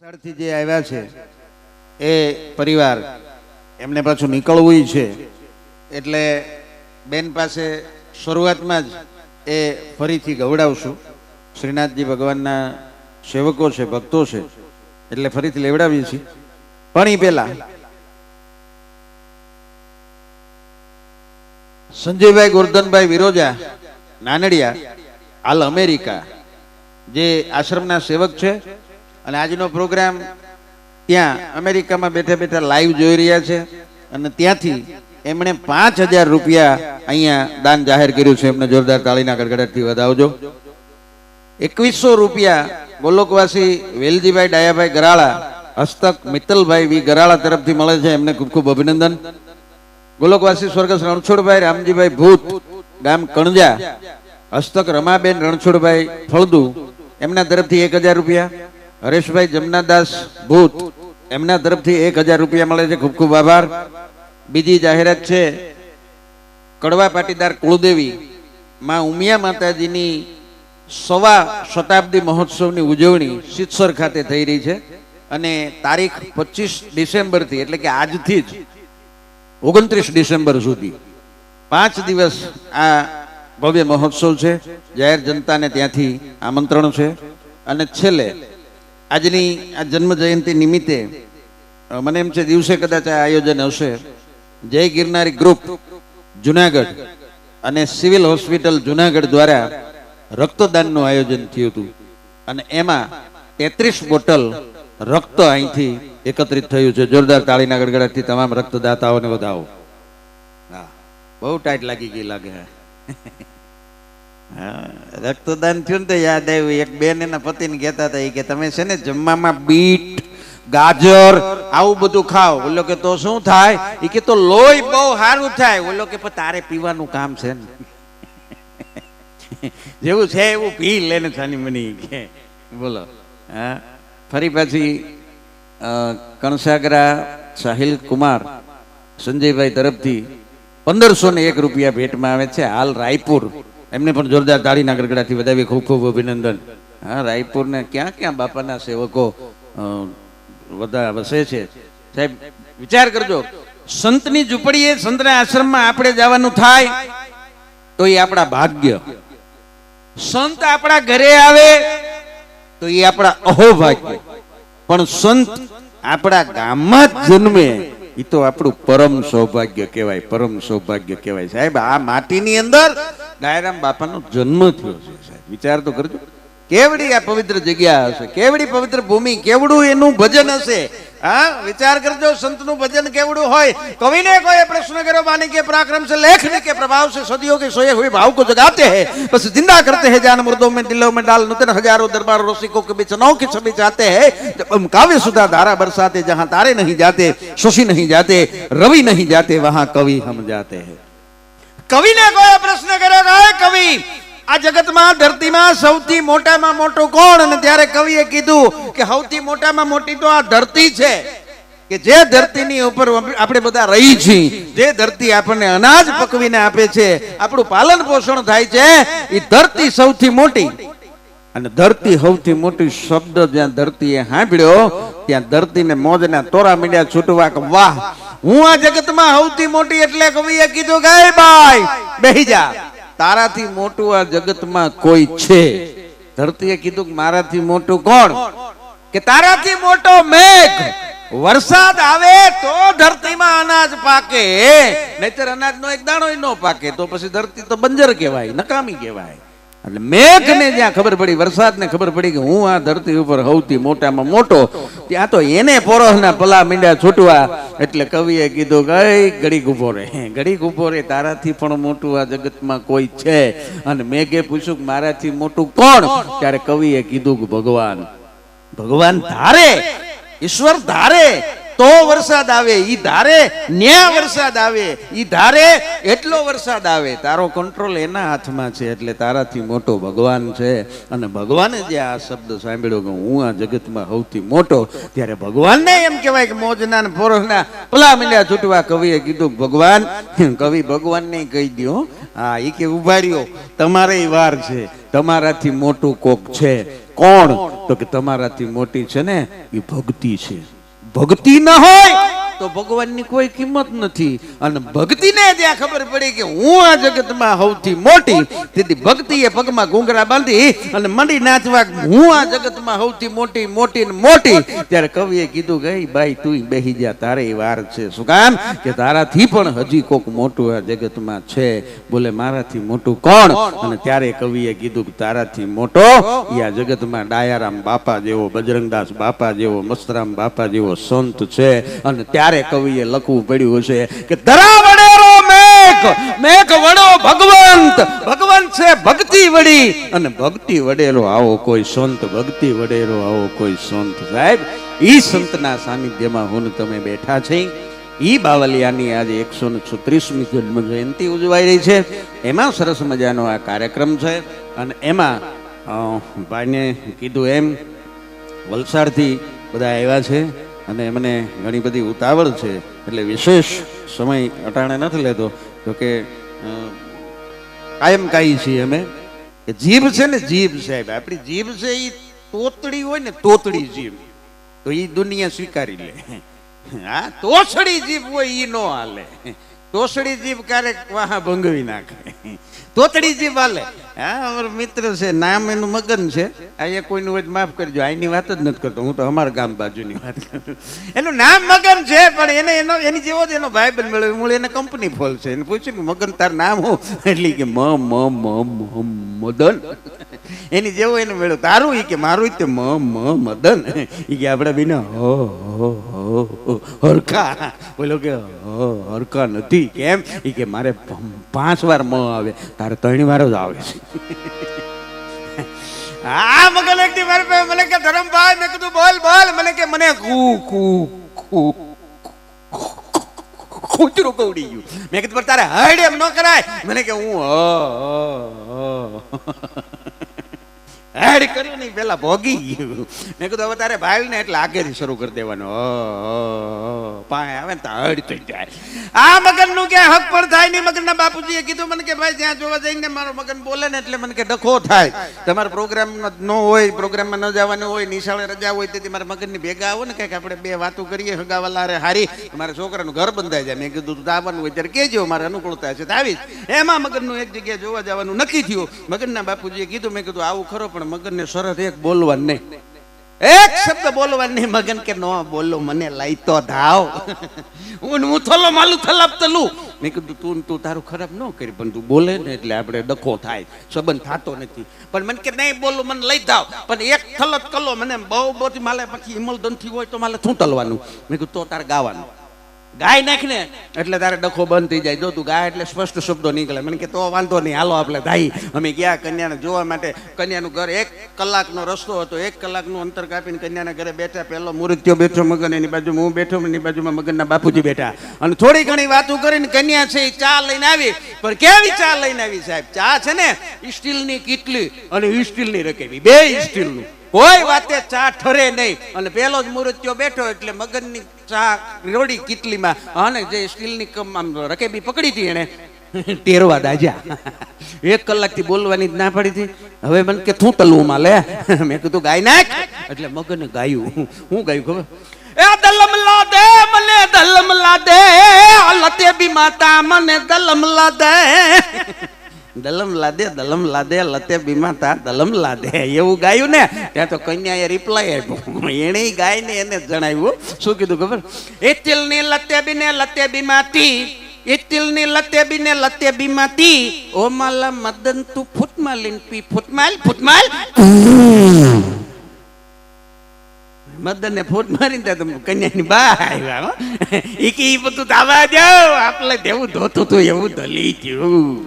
વલસાડથી જે આવ્યા છે એ પરિવાર એમને પાછું નીકળવું છે એટલે બેન પાસે શરૂઆતમાં જ એ ફરીથી ગવડાવશું. શ્રીનાથજી ભગવાનના સેવકો છે, ભક્તો છે, એટલે ફરીથી લેવડાવીએ છીએ. પણ એ પહેલા સંજયભાઈ ગોરધનભાઈ વિરોજા નાનડિયા હાલ અમેરિકા જે આશ્રમના સેવક છે અને આજનો પ્રોગ્રામ ત્યાં અમેરિકામાં બેઠા બેઠા લાઈવ જોઈ રહ્યા છે અને ત્યાંથી એમણે 5000 રૂપિયા અહીંયા દાન જાહેર કર્યું છે. એમને જોરદાર તાળીના ગડગડાટથી વધાવજો. 2100 રૂપિયા ગોલોકવાસી વેલજીભાઈ ડાયાભાઈ ગરાળા હસ્તક મિત્તલભાઈ વી ગરાળા તરફથી મળે છે. એમને ખૂબ ખૂબ અભિનંદન. ગોલોકવાસી સ્વર્ગસ્થ રણછોડભાઈ રામજીભાઈ ભૂત ગામ કણજા હસ્તક રમાબેન રણછોડભાઈ ફળદુ એમના તરફથી 1000 રૂપિયા. હરેશભાઈ જમનાદાસ ભૂત એમના તરફથી 1000 રૂપિયા મળે છે. ખૂબ ખૂબ આભાર. બીજી જાહેરાત છે કડવા પાટીદાર કુળદેવી માં ઉમિયા માતાજીની 125 શતાબ્દી મહોત્સવની ઉજવણી સિત્સર ખાતે થઈ રહી છે અને તારીખ 25 ડિસેમ્બરથી એટલે કે આજથી જ 29 ડિસેમ્બર સુધી 5 દિવસ આ ભવ્ય મહોત્સવ છે. જાહેર જનતાને ત્યાંથી આમંત્રણ છે. અને છેલ્લે આજની આ જન્મ જયંતિ નિમિત્તે મને એમ છે દિવસે કદાચ આ આયોજન હશે. જય ગિરનારી ગ્રુપ જુનાગઢ અને સિવિલ હોસ્પિટલ જુનાગઢ દ્વારા રક્તદાનનું આયોજન થયું હતું અને એમાં 33 બોટલ રક્ત અહીંથી એકત્રિત થયું છે. જોરદાર તાળીના ગડગડાટથી તમામ રક્તદાતાઓને વધાવો. હા, બહુ ટાઈટ લાગી ગઈ લાગે. રક્તદાન થયું ને તો યાદ આવ્યું, એક બેન એના પતિને કહેતા હતા કે તમે છે ને જમવામાં બીટ ગાજર આવું બધું ખાઓ. બોલો કે તો શું થાય? એ કે તો લોહી બહુ સારું થાય. બોલો કે તારે પીવાનું કામ છે ને, જેવું છે એવું પી લેને છાની મની કે બોલો. હા, ફરી પાછી કણસાગરા સાહિલ કુમાર સંજયભાઈ તરફથી 1501 રૂપિયા ભેટમાં આવે છે. હાલ રાયપુર એમને પણ જોરદાર તાળીના ગડગડાથી વધાવી ખૂબ ખૂબ અભિનંદન. હા, રાયપુર ને ક્યાં ક્યાં બાપાના સેવકો બધા વસે છે. સાહેબ વિચાર કરજો, સંતની ઝૂંપડીએ સંતના આશ્રમમાં આપણે જવાનું થાય તો એ આપણા ભાગ્ય. સંત આપણા ઘરે આવે તો એ આપણા અહોભાગ્ય. પણ સંત આપણા ગામમાં જ જન્મે એ તો આપણું પરમ સૌભાગ્ય કહેવાય, પરમ સૌભાગ્ય કહેવાય. સાહેબ આ માટીની અંદર ડાયરામ બાપાનો જન્મ થયો છે. સાહેબ વિચાર તો કરજો, કેવડી આ પવિત્ર જગ્યા હશે, કેવડી પવિત્ર ભૂમિ, કેવડું એનું ભજન હશે. હા, વિચાર કરજો સંતનું ભજન કેવડું હોય. कवि ने कोई प्रश्न करो वाणी के पराक्रम से, लेखनी के प्रभाव से सदियों के सोए हुए भाव को जगाते हैं, बस जिंदा करते हैं जान मुर्दों में दिलों में डाल नूतन हजारों दरबार रसिकों के बीच नौ की छवि चाहते हैं. जब हम काव्य सुधा धारा बरसाते, जहां तारे नहीं जाते, शशि नहीं जाते, रवि नहीं जाते, वहां कवि हम जाते हैं. कवि ने कोई प्रश्न करेगा, कवि આ જગતમાં ધરતીમાં સૌથી મોટામાં મોટો કોણ? અને ત્યારે કવિએ કીધું કે સૌથી મોટામાં મોટી તો આ ધરતી છે કે જે ધરતીની ઉપર આપણે બધા રહી છીએ, જે ધરતી આપણને અનાજ પકવીને આપે છે, આપણું પાલન પોષણ થાય છે, એ ધરતી સૌથી મોટી. અને ધરતી સૌથી મોટી શબ્દ જ્યાં ધરતીએ સાંભળ્યો ત્યાં ધરતીને મોજના તોરા મીંડ્યા છૂટવા કે વાહ, હું આ જગતમાં સૌથી મોટી. એટલે કવિએ કીધું કે ભાઈ બેહી જા, તારાથી મોટું આ જગતમાં કોઈ છે? ધરતીએ કીધું કે મારાથી મોટું કોણ? કે તારાથી મોટો મેઘ. વરસાદ આવે તો ધરતીમાં અનાજ પાકે, નહીતર અનાજનો એક દાણો ન પાકે તો પછી ધરતી તો બંજર કહેવાય, નકામી કહેવાય. એટલે મેઘને જ્યાં ખબર પડી, વરસાદને ખબર પડી કે હું આ ધરતી ઉપર સૌથી મોટામાં મોટો, ત્યાં તો એને પોરોહના પલા મીંડા છૂટવા. એટલે કવિએ કીધું કે ઘડીક ઉભો રે, ઘડીક ઉભો રે, તારાથી પણ મોટું આ જગતમાં કોઈ છે? અને મેઘે પૂછ્યું કે મારાથી મોટું કોણ? ત્યારે કવિએ કીધું કે ભગવાન. ભગવાન ધારે, ઈશ્વર ધારે તો વરસાદ આવે, ઈ ધારે ન્યા વરસાદ આવે, ઈ ધારે એટલો વરસાદ આવે. તારો કંટ્રોલ એના હાથમાં છે. એટલે તારાથી મોટો ભગવાન છે. અને ભગવાને જે આ શબ્દ સાંભળ્યો કે હું આ જગતમાં સૌથી મોટો, ત્યારે ભગવાનને એમ કહેવાય કે મોજના ને પોરોહના પલા મીંડ્યા છૂટવા. કવિએ કીધું ભગવાન, કવિ ભગવાનને કહી દો, હા, એ કે ઉભા રહ્યો, તમારે વાર છે, તમારાથી મોટું કોક છે. કોણ? તો કે તમારાથી મોટી છે ને એ ભક્તિ છે. ભક્તિ ન હોય તો ભગવાનની કોઈ કિંમત નથી. અને ભક્તિને જ્યાં ખબર પડી કે હું આ જગતમાં સૌથી મોટી, તેથી ભક્તિએ પગમાં ઘૂંઘરા બાંધી અને મંડી નાચવા હું આ જગતમાં સૌથી મોટી મોટી ને મોટી. ત્યારે કવિએ કીધું કે ભાઈ તું બેહી જા, તારે વાર છે. શું કામ? કે તારાથી પણ હજી કોક મોટું આ જગતમાં છે. બોલે મારાથી મોટું કોણ? અને ત્યારે કવિએ કીધું કે તારાથી મોટો એ આ જગતમાં ડાયારામ બાપા જેવો, બજરંગદાસ બાપા જેવો, મસ્તરામ બાપા જેવો સંત છે. અને ત્યારે કવિએ લખવું પડ્યું હશે કે ધરા વડેરો મેઘ, મેઘ વડો ભગવંત, ભગવંત છે ભક્તિ વડી, અને ભક્તિ વડેરો આવો કોઈ સંત, ભક્તિ વડેરો આવો કોઈ સંત. સાહેબ ઈ સંતના સાનિધ્યમાં હું તમે બેઠા છે. ઈ બાવલિયાની આજે 136મી જન્મ જયંતિ ઉજવાઈ રહી છે. એમાં સરસ મજાનો આ કાર્યક્રમ છે. અને એમાં ભાઈને કીધું એમ વલસાડથી બધા આવ્યા છે અને મને ઘણી બધી ઉતાવળ છે, એટલે વિશેષ સમય અટાણે નથી લેતો. તો કે કાયમ કાઈ છીએ અમે કે જીભ છે ને, જીભ સાહેબ આપણી જીભ છે એ તોતડી હોય ને, તોતડી જીભ તો એ દુનિયા સ્વીકારી લે. હા, તોછડી જીભ હોય એ નો હાલે. તોછડી જીભ ક્યારેક વાહ ભંગવી નાખે, તોતડી જીભ હાલે. હા, અમારો મિત્ર છે, નામ એનું મગન છે. અહીંયા કોઈનું હોય માફ કરજો, અહીંની વાત જ નથી કરતો, હું તો અમારા ગામ બાજુની વાત કરું. એનું નામ મગન છે, પણ એને એની જેવો જ એનો ભાઈ બન મળ્યો. મૂળ એને કંપની ફોલ છે. એને પૂછ્યું કે મગન તાર નામ હું? એટલે કે મદન. એની જેવો એને મળ્યો. તારું? એ કે મારું તે મદન. એ કે આપણે બીને હરખા. બોલો કે હરખા નથી. કેમ? એ કે મારે 5 વાર મ આવે, તારે 3 વાર જ આવે છે. હા, મગન એક દી મારે મને કે ધરમભાઈ, મેં કીધું બોલ બોલ. મને કે મને કૂતરું કવડી ગયું. મેં કીધું તારે હડ એમ ન કરાય. મને કે હું હેડ કર્યું નહીં, પેલા ભોગી ગયું. મેં કીધું હવે તારે ભાઈ ને એટલે આગેથી શરૂ કરી દેવાનું. પાય આવે ને તો હડ થઈ જાય. આ મગન નું ક્યાં હક પર થાય નહીં. મગન ના બાપુજીએ કીધું મને કે ભાઈ જ્યાં જોવા જઈને મારો મગન બોલે ને એટલે મને કે ડખો થાય. તમારે પ્રોગ્રામ ન હોય, પ્રોગ્રામમાં ન જવાનું હોય, નિશાળે રજા હોય, તેથી મારા મગન ની ભેગા આવો ને કઈક આપણે 2 વાતો કરીએ હગાવાલા રે હારી. મારા છોકરાનું ઘર બંધાઈ જાય. મેં કીધું તું આવવાનું હોય ત્યારે કેજો, મારે અનુકૂળતા હશે તો આવીશ. એમાં મગન નું એક જગ્યાએ જોવા જવાનું નક્કી થયું. મગન ના બાપુજીએ કીધું, મેં કીધું આવું ખરો, પણ મગન ને શરત એક બોલવાનું નહીં, એક શબ્દ બોલવાનું નહીં. મગન કે નો બોલો, મને લઈ તો ધાવ. હું થલો માલું થલાપતલું. મેં કીધું તું તારું ખરાબ ન કરી, પણ તું બોલે ને એટલે આપણે ડખો થાય, સંબંધ થતો નથી. પણ મને કે નહીં બોલું, મને લઈ જાવ. પણ એક થલત કલો મને બહુ બધી માલે, પછી હિમલદનથી હોય તો માલે શું તલવાનું. મેં કીધું તો તારે ગાવાનું. ગાય નાખ ને એટલે તારે ડખો બંધ થઈ જાય. જો તું ગાય એટલે સ્પષ્ટ શબ્દો નીકળે. મને કે તો વાંધો નહીં, હાલો આપણે ધાઈ. અમે ગયા કન્યાને જોવા માટે. કન્યાનું ઘર 1 કલાકનો રસ્તો હતો. 1 કલાકનું અંતર કાપીને કન્યાના ઘરે બેઠા. પહેલો મુહૂર્ત્યો બેઠો મગન, એની બાજુમાં હું બેઠો, એની બાજુમાં મગનના બાપુજી બેઠા. અને થોડી ઘણી વાતો કરીને કન્યા છે એ ચા લઈને આવી. પણ કેવી ચા લઈને આવી સાહેબ? ચા છે ને સ્ટીલની કીટલી અને સ્ટીલની રકેબી, 2 સ્ટીલનું. કોઈ વાતે ચા ઠરે નહીં. અને પેલો જ મુહૂર્ત્યો બેઠો એટલે મગનની ચા રોડી કીટલીમાં, અને જે સ્ટીલની રકેબી પકડી હતી એને ટેરવા દાજ્યા. 1 કલાકથી બોલવાની જ ના પડી હતી. હવે મને કે શું તલવું માં લે. મેં કીધું ગાય નાખ. એટલે મગને ગાયું. હું ગાયું ખબર? એ દલમલા દે મને, દલમલા દે લતે બી માતા મને, દલમલા દે દલમ લાદે, દલમ લાદે લતે બીમાતા દલમ લાદે. એવું ગાયું ને ત્યાં તો કન્યાએ રિપ્લાય આપ્યો. એને ગાય ને એને જણાવ્યું. શું કીધું ખબર? એ તિલની લતે બીને લતે બીમાતી, એ તિલની લતે બીને લતે બીમાતી, ઓ માલા મદન તું ફૂટમાલીન પી, ફૂટમાલ ફૂટમાલ. મદન ને ફૂટ મારીને ત્યાં કન્યાની બા આવ્યા. એ કે એ બધું આવા જાવ, આપણે જેવું ધોતું હતું એવું ધલી થયું.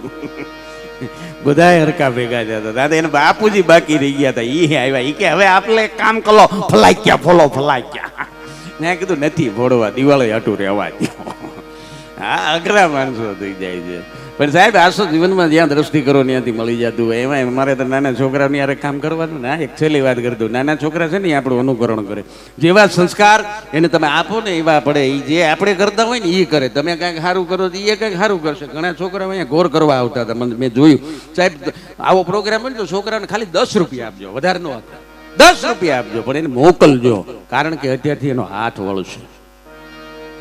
બધા હરકા ભેગા જતા હતા. એને બાપુજી બાકી રહી ગયા હતા. એ આવ્યા. એ કે હવે આપણે કામ કરો, ફલાઈ ગયા ફોલો ફલાઈ ગયા. મેં કીધું નથી ભોળવા, દિવાળી હાટું રહેવા દો. હા, અઘરા માણસો થઈ જાય છે. પણ સાહેબ આસો જીવનમાં જ્યાં દ્રષ્ટિ કરો ત્યાંથી મળી જતું હોય. એમાં મારે તો નાના છોકરાની યારે કામ કરવાનું ને. એક છેલ્લી વાત કરી દઉં. નાના છોકરા છે ને એ આપણું અનુકરણ કરે. જેવા સંસ્કાર એને તમે આપો ને એવા પડે. એ જે આપણે કરતા હોય ને એ કરે. તમે કંઈક સારું કરો તો એ કંઈક સારું કરશે. ઘણા છોકરાઓ અહીંયા ગોર કરવા આવતા હતા. મેં જોયું સાહેબ આવો પ્રોગ્રામ હોય ને તો છોકરાને ખાલી 10 રૂપિયા આપજો, વધારે ન આપતા. ₹10 આપજો, પણ એને મોકલજો, કારણ કે અત્યારથી એનો હાથ વળશે.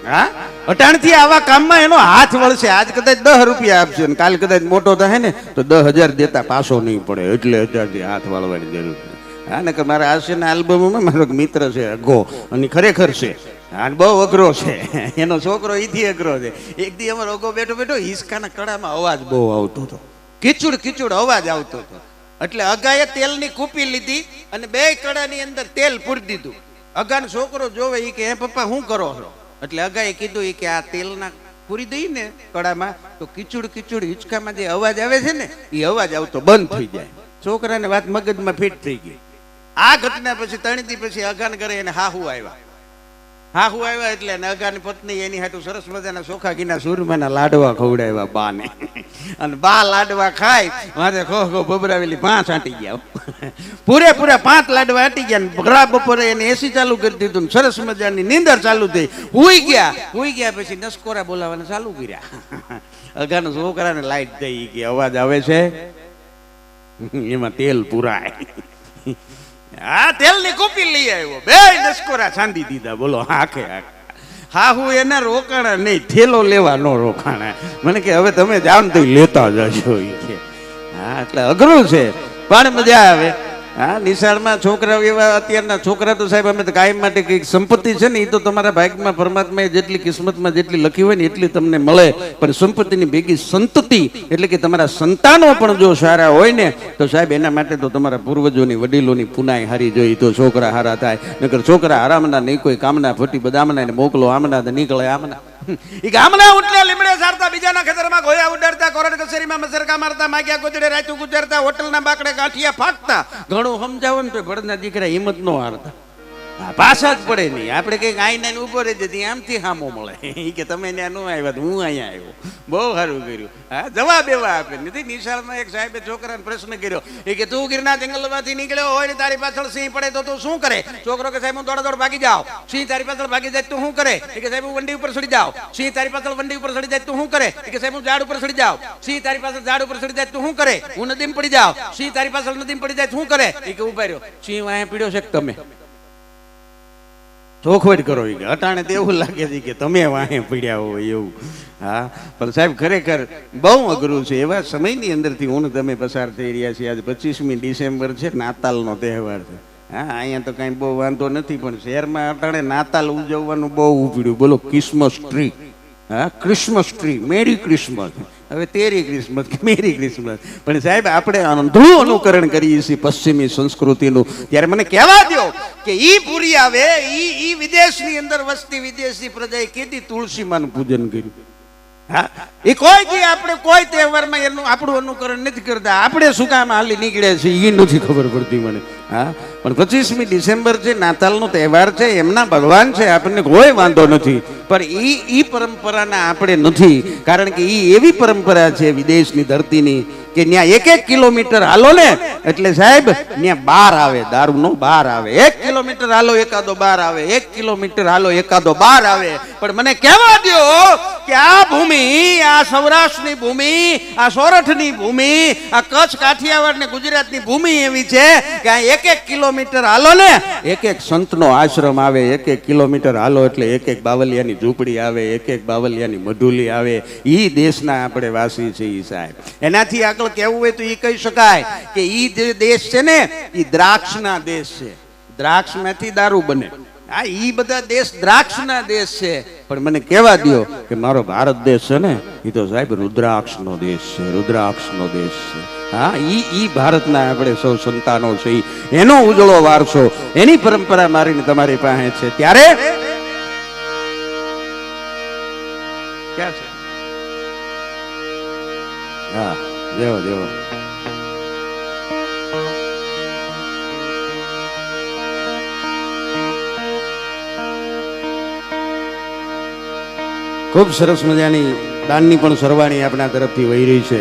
હા, અટાણથી આવા કામમાં એનો હાથ વળશે. આજ કદાચ ₹10 આપશે ને કાલ કદાચ મોટો થાય ને તો 10,000 દેતા પાછો નહીં પડે, એટલે અત્યારથી હાથ વાળવાની જરૂર છે. હા, ને મારા હાસ્યના આલ્બમમાં મારો એક મિત્ર છે અઘો, અને ખરેખર છે, હા બહુ અઘરો છે, એનો છોકરો ઈથી અઘરો છે. એક દી અમારો અઘો બેઠો બેઠો હિસકાના કડામાં અવાજ બહુ આવતો હતો, કીચુડ કીચુડ અવાજ આવતો હતો. એટલે અગાએ તેલની કૂપી લીધી અને 2 કડાની અંદર તેલ પૂરી દીધું. અગાનો છોકરો જોવે ઈ કે હે પપ્પા શું કરો છો? એટલે અગાએ કીધું કે આ તેલના પૂરી દઈ ને કડામાં તો કીચુડ કીચુડ હિંચકામાં જે અવાજ આવે છે ને એ અવાજ આવતો બંધ થઈ જાય. છોકરાને વાત મગજમાં ફિટ થઈ ગઈ. આ ઘટના પછી 3 દી પછી અગાન કરે એને હાહુ આવ્યા એટલે અગાની પત્ની એની હાટુ સરસ મજાના ચોખા ઘીના સુરમાના લાડવા ખવડાવ્યા બાને, અને બા લાડવા ખાઈ મારે ખો ખો બબરાવેલી 5 આંટી ગયા, પૂરેપૂરા 5 લાડવા આંટી ગયા. ઘરા બપોરે એને એસી ચાલુ કરી દીધું, સરસ મજાની નીંદર ચાલુ થઈ. હુઈ ગયા પછી નસકોરા બોલાવવાના ચાલુ કર્યા. અગાનો છોકરાને લાઈટ થઈ કે અવાજ આવે છે, એમાં તેલ પુરાય. હા, તેલની કૂપી લઈ આવ્યો, 2 નસકોરા છાંદી દીધા. બોલો આખે હા, હું એના રોકાણા નહીં, થેલો લેવા નો રોકાણા. મને કે હવે તમે જાઓ ને તો લેતા જશો કે. હા, એટલે અઘરું છે પણ મજા આવે. હા, નિશાળમાં છોકરાઓ એવા, અત્યારના છોકરા તો સાહેબ અમે તો કાયમ માટે કંઈક સંપત્તિ છે ને, એ તો તમારા ભાગમાં પરમાત્માએ જેટલી કિસ્મતમાં જેટલી લખી હોય ને એટલી તમને મળે. પણ સંપત્તિની ભેગી સંતતિ એટલે કે તમારા સંતાનો પણ જો સારા હોય ને તો સાહેબ એના માટે તો તમારા પૂર્વજોની વડીલોની પુનાઈ હારી જોઈ તો છોકરા હારા થાય. નકર છોકરા હારામના નહીં, કોઈ કામના ફટી બદામના એને મોકલો આમના તો નીકળે આમના. ઈ ગામના ઉઠલે લીમડે સારતા, બીજાના ખેતરમાં ગોયા ઉડાડતા, કોરડ કચેરીમાં મસરકા મારતા, માગ્યા ગોચડે રાતું ગુજરતા, હોટલના બાકડે ગાંઠિયા ફાકતા. ઘણું સમજાવો ને તો ભડના દીકરા હિંમત નો હારતા, પાછા જ પડે નહીં. આપણે કઈક આઈને ઉભો રહી જતી, આમથી હામો મળે કે તમે ત્યાં ન આવ્યા, હું અહીંયા આવ્યો, બહુ સારું કર્યું. હા, જવાબ એવા આપે નથી. નિશાળમાં એક સાહેબે છોકરાને પ્રશ્ન કર્યો, એ કે તું ગીરના જંગલમાંથી નીકળ્યો હોય ને તારી પાછળ સિંહ પડે તો તું શું કરે? છોકરો કે સાહેબ હું દોડ ભાગી જાઉં. સિંહ તારી પાછળ ભાગી જાય તું શું કરે? એ કે સાહેબ હું વંડી ઉપર ચડી જાઉં. સિંહ તારી પાછળ વંડી ઉપર ચડી જાય તું શું કરે? એ કે સાહેબ હું ઝાડ ઉપર ચડી જાઉં. સિંહ તારી પાછળ ઝાડ ઉપર ચડી જાય તું શું કરે? હું નદીમાં પડી જાઉં. સિંહ તારી પાછળ નદીમાં પડી જાય શું કરે? એ કે ઉભા રહ્યો, સિંહ અહીંયા પીડ્યો છે તમે ચોખવટ કરો. અટાણે તો એવું લાગે છે કે તમે વાહે પીડ્યા હોય એવું. હા, પણ સાહેબ ખરેખર બહુ અઘરું છે. એવા સમયની અંદરથી હું તમે પસાર થઈ રહ્યા છીએ. આજે 25મી ડિસેમ્બર છે, નાતાલનો તહેવાર છે. હા, અહીંયા તો કાંઈ બહુ વાંધો નથી, પણ શહેરમાં અટાણે નાતાલ ઉજવવાનું બહુ ઉપડ્યું. બોલો ક્રિસમસ ટ્રી. હા, ક્રિસમસ ટ્રી, મેરી ક્રિસમસ. હવે તેરી ક્રિસમસ કે મેરી ક્રિસમસ. પણ સાહેબ આપણે અંધળું અનુકરણ કરીએ છીએ પશ્ચિમી સંસ્કૃતિનું. ત્યારે મને કહેવા દો કે ઈ પૂરી આવે, ઈ વિદેશની અંદર વસતી વિદેશી પ્રજાએ કેદી તુલસીમાનું પૂજન કર્યું? હા, એ કોઈ દી આપણે કોઈ તહેવારમાં એનું આપણું અનુકરણ નથી કરતા. આપણે શું કામ હાલી નીકળ્યા છીએ એ નથી ખબર પડતી મને. હા, પણ 25મી ડિસેમ્બર છે, નાતાલનો તહેવાર છે, એમના ભગવાન છે, આપણને કોઈ વાંધો નથી. પણ ઈ પરંપરાના આપણે નથી, કારણ કે ઈ એવી પરંપરા છે વિદેશની ધરતીની કે ત્યાં 1 કિલોમીટર હાલો ને એટલે સાહેબ ત્યાં બાર આવે, દારૂનો બાર આવે. 1 કિલોમીટર હાલો એકાદો બાર આવે, 1 કિલોમીટર હાલો એકાદો બાર આવે. પણ મને કહેવા દો કે આ ભૂમિ, આ સૌરાષ્ટ્રની ભૂમિ, આ સોરઠની ભૂમિ, આ કચ્છ કાઠિયાવાડ ને ગુજરાતની ભૂમિ એવી છે કે આ 1 કિલોમીટર હાલો ને 1 સંતનો આશ્રમ આવે. 1 કિલોમીટર હાલો એટલે 1 બાવલિયાની ઝૂંપડી આવે, 1 બાવલિયાની મઢુલી આવે. ઈ દેશના આપણે વાસી છીએ સાહેબ. એનાથી આગળ કેવું હોય તો એ કહી શકાય કે ઈ જે દેશ છે ને એ દ્રાક્ષના દેશ છે. દ્રાક્ષમાંથી દારૂ બને. હા, ઈ બધા દેશ દ્રાક્ષના દેશ છે. પણ મને કહેવા દો કે મારો ભારત દેશ છે ને એ તો સાહેબ રુદ્રાક્ષનો દેશ છે, રુદ્રાક્ષનો દેશ છે. હા, ઈ ભારતના આપણે સૌ સંતાનો છે, એનો ઉજળો વારસો, એની પરંપરા મારીને તમારી પાસે છે. ત્યારે ક્યાં છે? હા, દેવો દેવો. ખૂબ સરસ મજાની દાનની પણ સરવાણી આપણા તરફથી વહી રહી છે.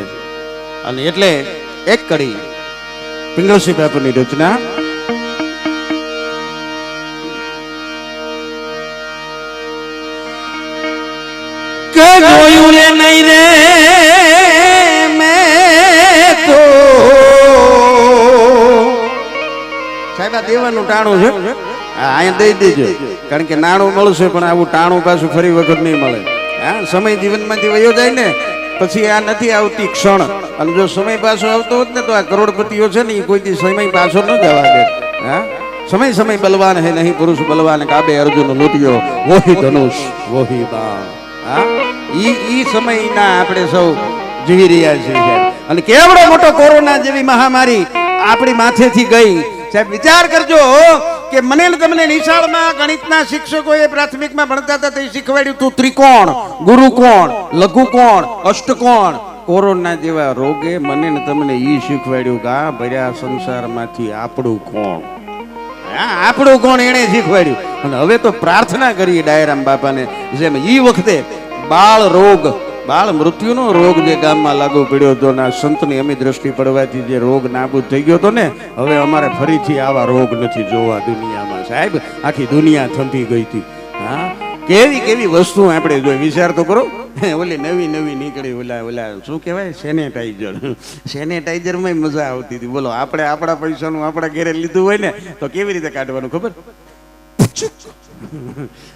અને એટલે એક કડી પિંગળસિંહ બાપુની રચના કે જોયું રે નહીં રે મેં તો સાહેબ આ દેવાનું ટાણું છે, અહીંયા દઈ દેજો, કારણ કે નાણું મળશે પણ આવું ટાણું પાછું ફરી વખત નહીં મળે. હા, સમય જીવનમાંથી વયો જાય ને પછી આ નથી આવતી ક્ષણ, અને જો સમય પાછો આવતો હોત ને તો આ કરોડપતિઓ છે ને એ કોઈ દી સમય પાછો ન જવા દે. હા, સમય સમય બલવાન હે નહીં પુરુષ બલવાન, કાબે અર્જુન લૂટ્યો વોહી ધનુષ વોહી બાણ. હા, ઈ સમયના આપણે સૌ જીવી રહ્યા છીએ. અને કેવડો મોટો કોરોના જેવી મહામારી આપણી માથેથી ગઈ. સાહેબ વિચાર કરજો કે મને તમને નિશાળમાં ગણિતના શિક્ષકોએ પ્રાથમિકમાં ભણતા હતા તે શીખવાડ્યું તું ત્રિકોણ, ગુરુ કોણ, લઘુ કોણ, અષ્ટકોણ. કોરોના જેવા રોગે મને ને તમને ઈ શીખવાડ્યું કે આ ભર્યા સંસારમાંથી આપણું કોણ. હા, આપણું કોણ એને શીખવાડ્યું. અને હવે તો પ્રાર્થના કરીએ ડાયરામ બાપાને, જેમ ઈ વખતે બાળ રોગ, બાળ મૃત્યુનો રોગ જે ગામમાં લાગુ પડ્યો હતો ને સંતની અમી દ્રષ્ટિ પડવાથી જે રોગ નાબૂદ થઈ ગયો હતો ને, હવે અમારે ફરીથી આવા રોગ નથી જોવા દુનિયામાં. સાહેબ આખી દુનિયા થંભી ગઈ હતી. હા, કેવી કેવી વસ્તુ આપણે જોઈ, વિચાર તો કરો. ઓલી નવી નવી નીકળી ઓલા શું કહેવાય સેનેટાઈઝર, સેનેટાઈઝરમાં મજા આવતી હતી. બોલો, આપણે આપણા પૈસાનું આપણા ઘેરે લીધું હોય ને તો કેવી રીતે કાઢવાનું ખબર?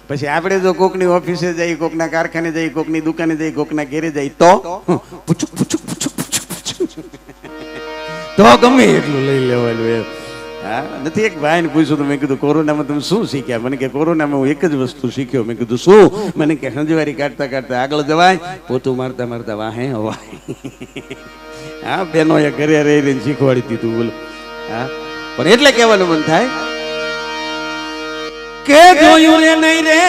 પછી આપણે જો કોકની ઓફિસે જઈ, કોકના કારખાને જઈ, કોકની દુકાને જઈ, કોકના ઘેરે જઈ તો પૂછુક પૂછુક પૂછુક પૂછુક તો ગમે એટલું લઈ લેવાનું એમ. હા, નથી એક ભાઈને પૂછ્યું તો મેં કીધું કોરોનામાં તમે શું શીખ્યા? મને કે કોરોનામાં હું એક જ વસ્તુ શીખ્યો. મેં કીધું શું? મને કે સંજવારી કાઢતા કાઢતા આગળ જવાય, પોતું મારતા મારતા વાહે હવાય. હા, બેનો એ ઘરે રહી રહીને શીખવાડી દીધું. બોલો. હા, પણ એટલે કહેવાનું મન થાય કે જોયું રે નહીં રે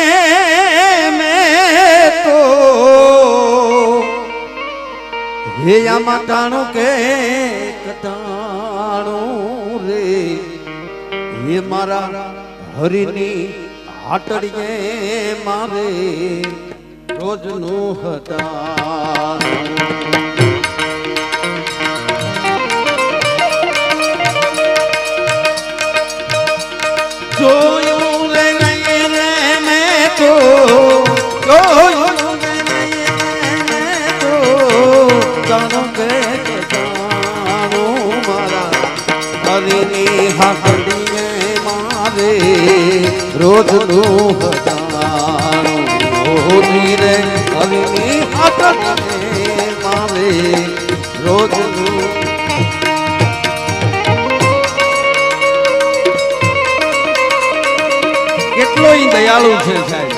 મેં તો હે આમાં ટાણું કે કટાણું રે, હે મારા હરિની હાટડીએ મારે રોજનું હટાણું. જોયું રે નહીં રે મેં તો, જોયું રે નહીં રે મેં તો જાણું કે જાણું મારા હરિની હાકડીએ મારે રોજનું હટાણું. હોલી રે હરિની હાકડીએ મારે રોજનું. કેટલો દયાળુ છે સાહેબ,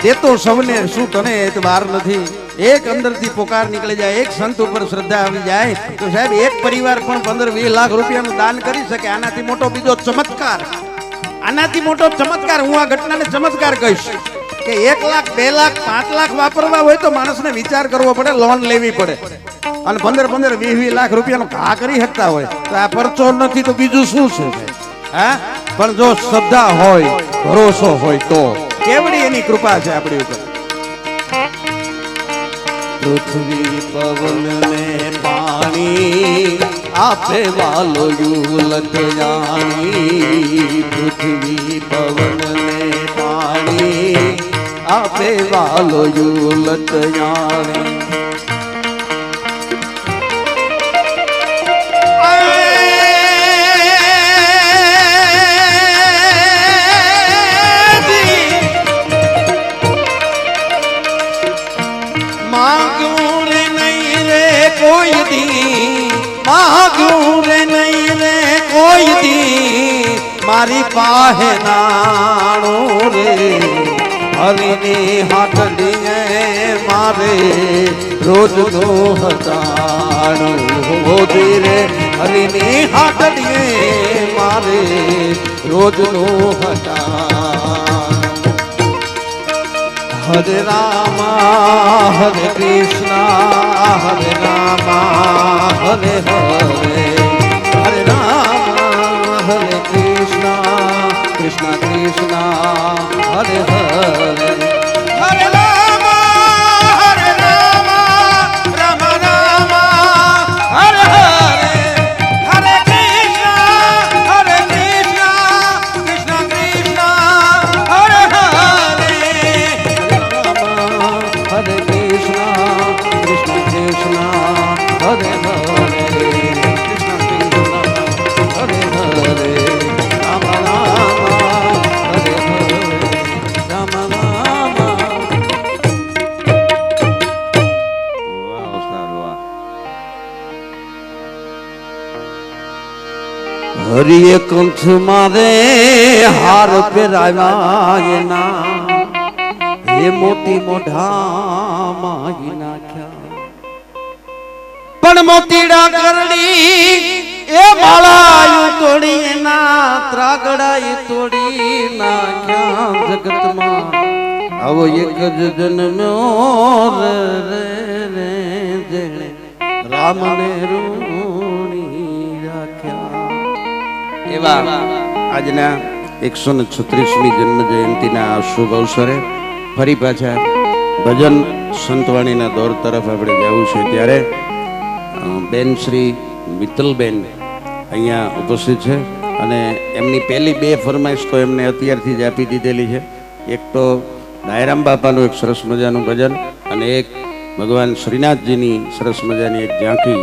તે તો સૌને શું તને એતબાર નથી. એક અંદરથી પોકાર નીકળી જાય, એક સંત ઉપર શ્રદ્ધા આવી જાય તો સાહેબ એક પરિવાર પણ 15-20 લાખ રૂપિયાનું દાન કરી શકે. આનાથી મોટો બીજો ચમત્કાર, આનાથી મોટો ચમત્કાર હું આ ઘટનાને ચમત્કાર કહીશ કે 1 લાખ, 2 લાખ, 5 લાખ વાપરવા હોય તો માણસને વિચાર કરવો પડે, લોન લેવી પડે. અને 15-20 લાખ રૂપિયાનો ઘા કરી શકતા હોય તો આ પરચો નથી તો બીજું શું છે? હા, પણ જો શ્રદ્ધા હોય, ભરોસો હોય તો કેવડી એની કૃપા છે આપણી ઉપર. પૃથ્વી પવન ને પાણી આપે વાલો યુલત જાણી. પૃથ્વી પવન ને પાણી આપે વાલો યુલત જાણી. મારી પાહે નાણું રે હરિની હાટડીએ મારે રોજનું હટાણું. હોદી રે હરિની હાટડીએ મારે રોજનું હટાણું. હરે રામા હરે કૃષ્ણ હરે રામા હરે હરે, હરે રામા હરે કૃષ્ણ કૃષ્ણ કૃષ્ણ હરે હરે, હરે રામા હરે રામા રામ રામ હરે હરે, હરે કૃષ્ણ કૃષ્ણ કૃષ્ણ હરે હરે, હરે કૃષ્ણ કૃષ્ણ કૃષ્ણ હરે હરે, કૃષ્ણ કૃષ્ણ હરે હરે. હરિએ કંઠ મારે હાર પહેરાવ્યા એના હે મોતી મોઢામાં નાખ્યા પણ મોતીડા કરડી એ માળા તોડી એના ત્રાગડા તોડી નાખ્યા જગતમાં આવો એક જ જન્મ્યો રે જેણે રામને રૂણી રાખ્યા એવા આજના 136મી જન્મ જયંતિના આ શુભ અવસરે ફરી પાછા ભજન સંતવાણીના દોર તરફ આપણે જવું છે ત્યારે બેન શ્રી મિત્તલબેન અહીંયા ઉપસ્થિત છે અને એમની પહેલી 2 ફરમાઈશ તો એમને અત્યારથી જ આપી દીધેલી છે. એક તો ડાયરામ બાપાનું એક સરસ મજાનું ભજન અને એક ભગવાન શ્રીનાથજીની સરસ મજાની એક ઝાંખી.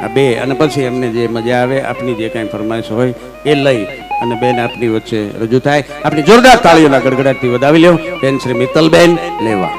આ 2 અને પછી એમને જે મજા આવે આપની જે કાંઈ ફરમાઈશ હોય એ લઈ અને બેન આપની વચ્ચે રજૂ થાય. આપની જોરદાર તાળીઓના ગડગડાટથી વધાવી લ્યો બેન શ્રી મિત્તલબેન લેવા.